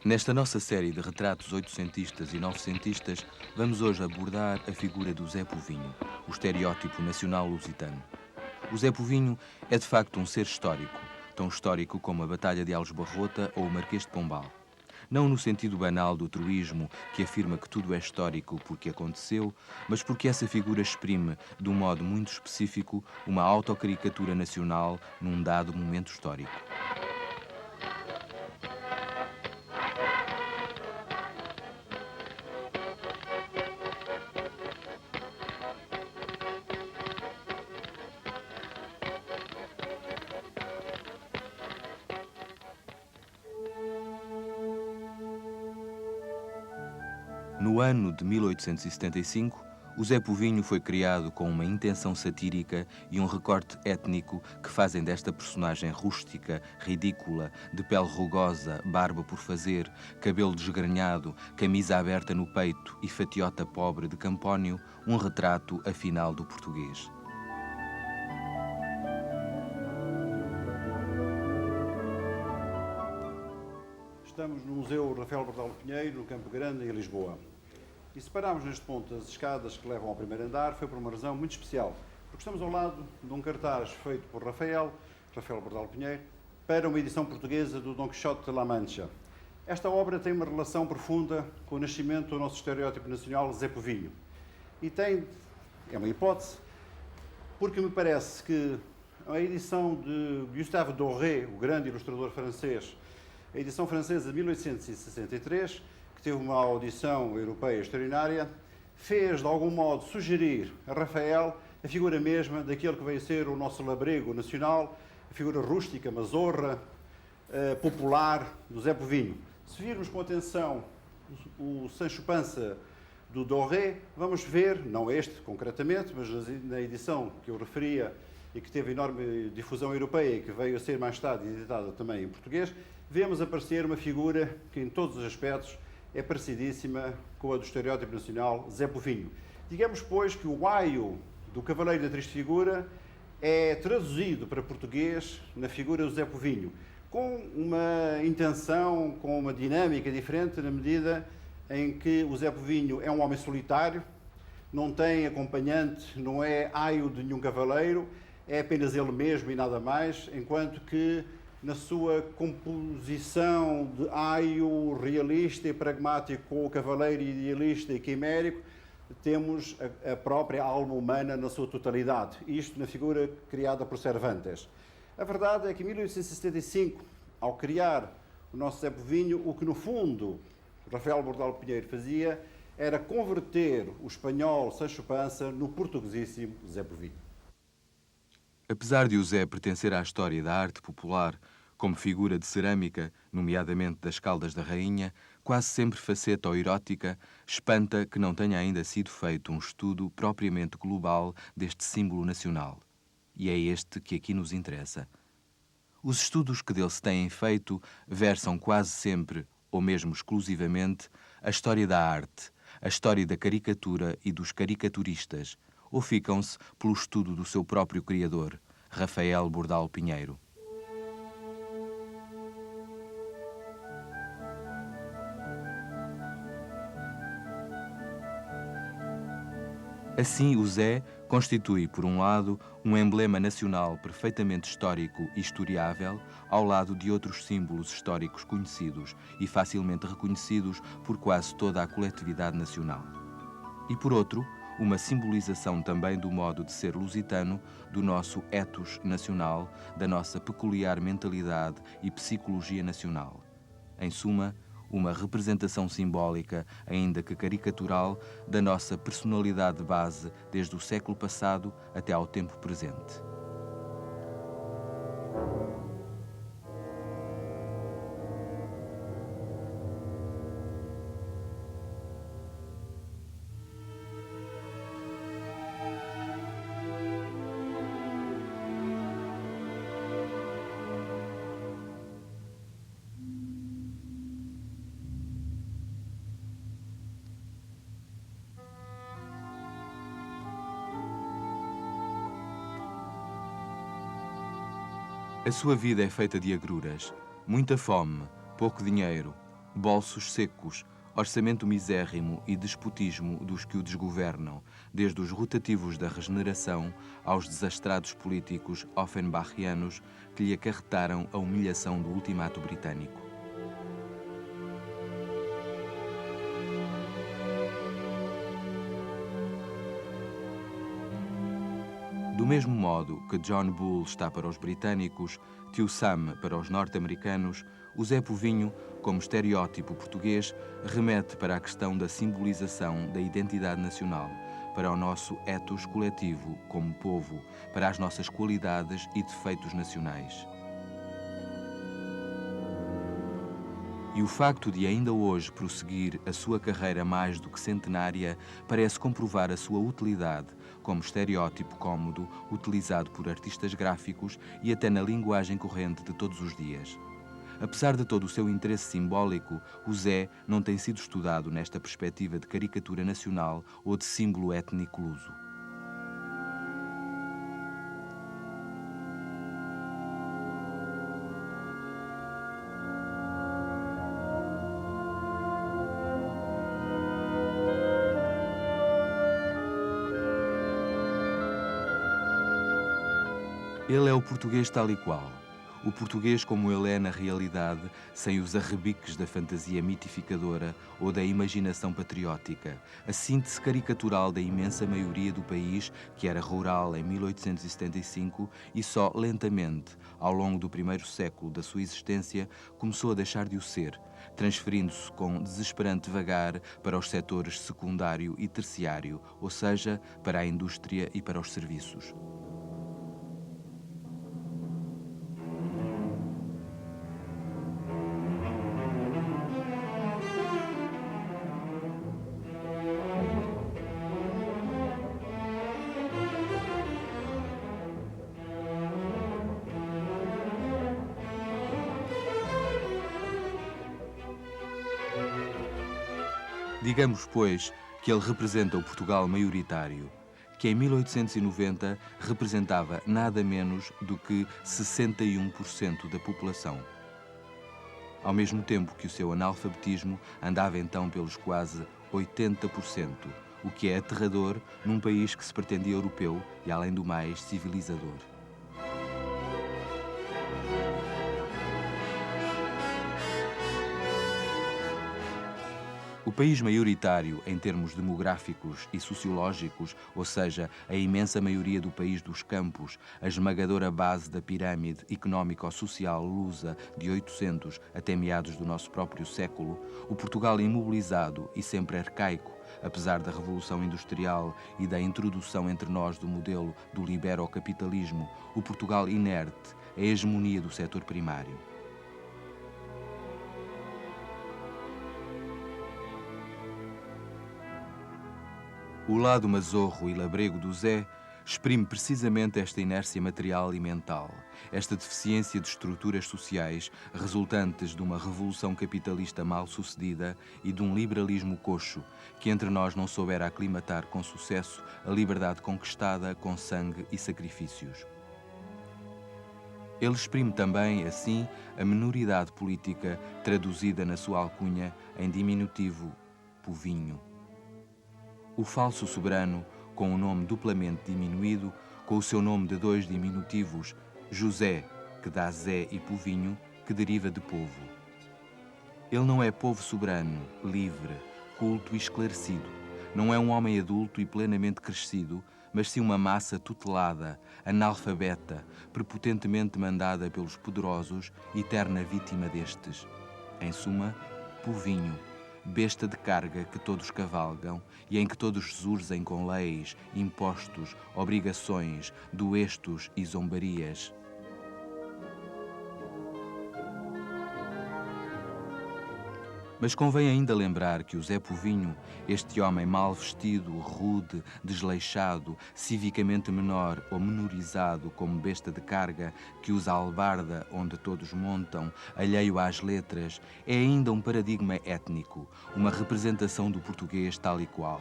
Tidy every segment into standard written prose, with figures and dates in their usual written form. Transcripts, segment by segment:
Nesta nossa série de retratos oitocentistas e novecentistas, vamos hoje abordar a figura do Zé Povinho, o estereótipo nacional lusitano. O Zé Povinho é de facto um ser histórico, tão histórico como a Batalha de Alves Barrota ou o Marquês de Pombal. Não no sentido banal do truísmo, que afirma que tudo é histórico porque aconteceu, mas porque essa figura exprime, de um modo muito específico, uma autocaricatura nacional num dado momento histórico. No ano de 1875, o Zé Povinho foi criado com uma intenção satírica e um recorte étnico que fazem desta personagem rústica, ridícula, de pele rugosa, barba por fazer, cabelo desgrenhado, camisa aberta no peito e fatiota pobre de Campónio, um retrato afinal do português. Estamos no Museu Rafael Bordal Pinheiro, no Campo Grande, em Lisboa. E se pararmos neste ponto as escadas que levam ao primeiro andar, foi por uma razão muito especial, porque estamos ao lado de um cartaz feito por Rafael Bordal Pinheiro, para uma edição portuguesa do Dom Quixote de La Mancha. Esta obra tem uma relação profunda com o nascimento do nosso estereótipo nacional Zé Povinho. E é uma hipótese, porque me parece que a edição de Gustave Doré, o grande ilustrador francês, a edição francesa de 1863, que teve uma audição europeia extraordinária, fez, de algum modo, sugerir a Rafael a figura mesma daquele que veio ser o nosso labrego nacional, a figura rústica, mazorra, popular do Zé Povinho. Se virmos com atenção o Sancho Panza do Doré, vamos ver, não este concretamente, mas na edição que eu referia e que teve enorme difusão europeia e que veio a ser mais tarde editada também em português, vemos aparecer uma figura que, em todos os aspectos, é parecidíssima com a do estereótipo nacional Zé Povinho. Digamos, pois, que o aio do Cavaleiro da Triste Figura é traduzido para português na figura do Zé Povinho, com uma intenção, com uma dinâmica diferente, na medida em que o Zé Povinho é um homem solitário, não tem acompanhante, não é aio de nenhum cavaleiro, é apenas ele mesmo e nada mais, enquanto que na sua composição de aio realista e pragmático com o cavaleiro idealista e quimérico, temos a própria alma humana na sua totalidade. Isto na figura criada por Cervantes. A verdade é que em 1875, ao criar o nosso Zé Povinho, o que no fundo Rafael Bordal Pinheiro fazia era converter o espanhol Sancho Panza no portuguesíssimo Zé Povinho. Apesar de o Zé pertencer à história da arte popular, como figura de cerâmica, nomeadamente das Caldas da Rainha, quase sempre faceta ou erótica, espanta que não tenha ainda sido feito um estudo propriamente global deste símbolo nacional. E é este que aqui nos interessa. Os estudos que dele se têm feito versam quase sempre, ou mesmo exclusivamente, a história da arte, a história da caricatura e dos caricaturistas, ou ficam-se pelo estudo do seu próprio criador, Rafael Bordal Pinheiro. Assim, o Zé constitui, por um lado, um emblema nacional perfeitamente histórico e historiável, ao lado de outros símbolos históricos conhecidos e facilmente reconhecidos por quase toda a coletividade nacional. E, por outro, uma simbolização também do modo de ser lusitano, do nosso ethos nacional, da nossa peculiar mentalidade e psicologia nacional. Em suma, uma representação simbólica, ainda que caricatural, da nossa personalidade base desde o século passado até ao tempo presente. A sua vida é feita de agruras, muita fome, pouco dinheiro, Bolsos secos, orçamento misérrimo e despotismo dos que o desgovernam, desde os rotativos da regeneração aos desastrados políticos offenbachianos que lhe acarretaram a humilhação do ultimato britânico. Do mesmo modo que John Bull está para os britânicos, Tio Sam para os norte-americanos, o Zé Povinho, como estereótipo português, remete para a questão da simbolização da identidade nacional, para o nosso ethos coletivo como povo, para as nossas qualidades e defeitos nacionais. E o facto de ainda hoje prosseguir a sua carreira mais do que centenária parece comprovar a sua utilidade como estereótipo cômodo utilizado por artistas gráficos e até na linguagem corrente de todos os dias. Apesar de todo o seu interesse simbólico, o Zé não tem sido estudado nesta perspectiva de caricatura nacional ou de símbolo étnico luso. Ele é o português tal e qual. O português como ele é na realidade, sem os arrebiques da fantasia mitificadora ou da imaginação patriótica, a síntese caricatural da imensa maioria do país, que era rural em 1875 e só lentamente, ao longo do primeiro século da sua existência, começou a deixar de o ser, transferindo-se com desesperante vagar para os setores secundário e terciário, ou seja, para a indústria e para os serviços. Digamos, pois, que ele representa o Portugal maioritário, que em 1890 representava nada menos do que 61% da população. Ao mesmo tempo que o seu analfabetismo andava então pelos quase 80%, o que é aterrador num país que se pretendia europeu e, além do mais, civilizador. O país maioritário em termos demográficos e sociológicos, ou seja, a imensa maioria do país dos campos, a esmagadora base da pirâmide económico-social lusa de 800 até meados do nosso próprio século, o Portugal imobilizado e sempre arcaico, apesar da Revolução Industrial e da introdução entre nós do modelo do liberocapitalismo, o Portugal inerte, a hegemonia do setor primário. O lado mazorro e labrego do Zé exprime precisamente esta inércia material e mental, esta deficiência de estruturas sociais resultantes de uma revolução capitalista mal sucedida e de um liberalismo coxo que entre nós não soubera aclimatar com sucesso a liberdade conquistada com sangue e sacrifícios. Ele exprime também, assim, a minoridade política traduzida na sua alcunha em diminutivo Povinho. O falso soberano, com o nome duplamente diminuído, com o seu nome de dois diminutivos, José, que dá Zé e Povinho, que deriva de povo. Ele não é povo soberano, livre, culto e esclarecido. Não é um homem adulto e plenamente crescido, mas sim uma massa tutelada, analfabeta, prepotentemente mandada pelos poderosos, eterna vítima destes. Em suma, Povinho, besta de carga que todos cavalgam e em que todos surgem com leis, impostos, obrigações, duestos e zombarias. Mas convém ainda lembrar que o Zé Povinho, este homem mal vestido, rude, desleixado, civicamente menor ou menorizado como besta de carga, que usa a albarda onde todos montam, alheio às letras, é ainda um paradigma étnico, uma representação do português tal e qual.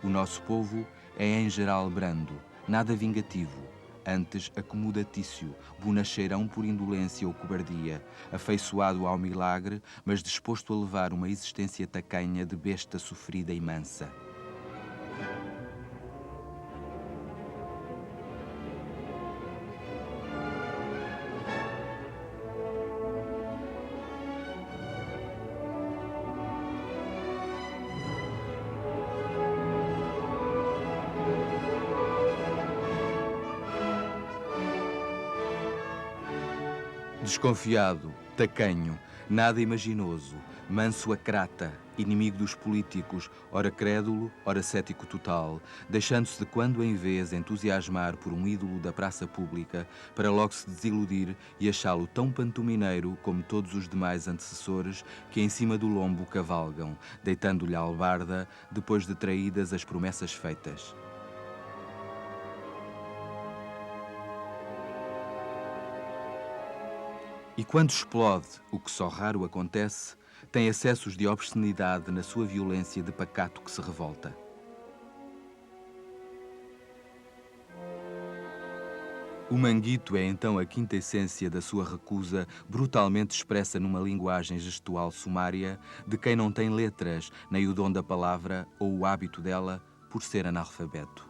O nosso povo é em geral brando, nada vingativo, antes acomodatício, bonacheirão por indolência ou cobardia, afeiçoado ao milagre, mas disposto a levar uma existência tacanha de besta sofrida e mansa. Desconfiado, tacanho, nada imaginoso, manso a crata, inimigo dos políticos, ora crédulo, ora cético total, deixando-se de quando em vez entusiasmar por um ídolo da praça pública, para logo se desiludir e achá-lo tão pantomineiro como todos os demais antecessores que em cima do lombo cavalgam, deitando-lhe a albarda depois de traídas as promessas feitas. E quando explode, o que só raro acontece, tem acessos de obscenidade na sua violência de pacato que se revolta. O manguito é então a quinta essência da sua recusa, brutalmente expressa numa linguagem gestual sumária de quem não tem letras, nem o dom da palavra ou o hábito dela por ser analfabeto.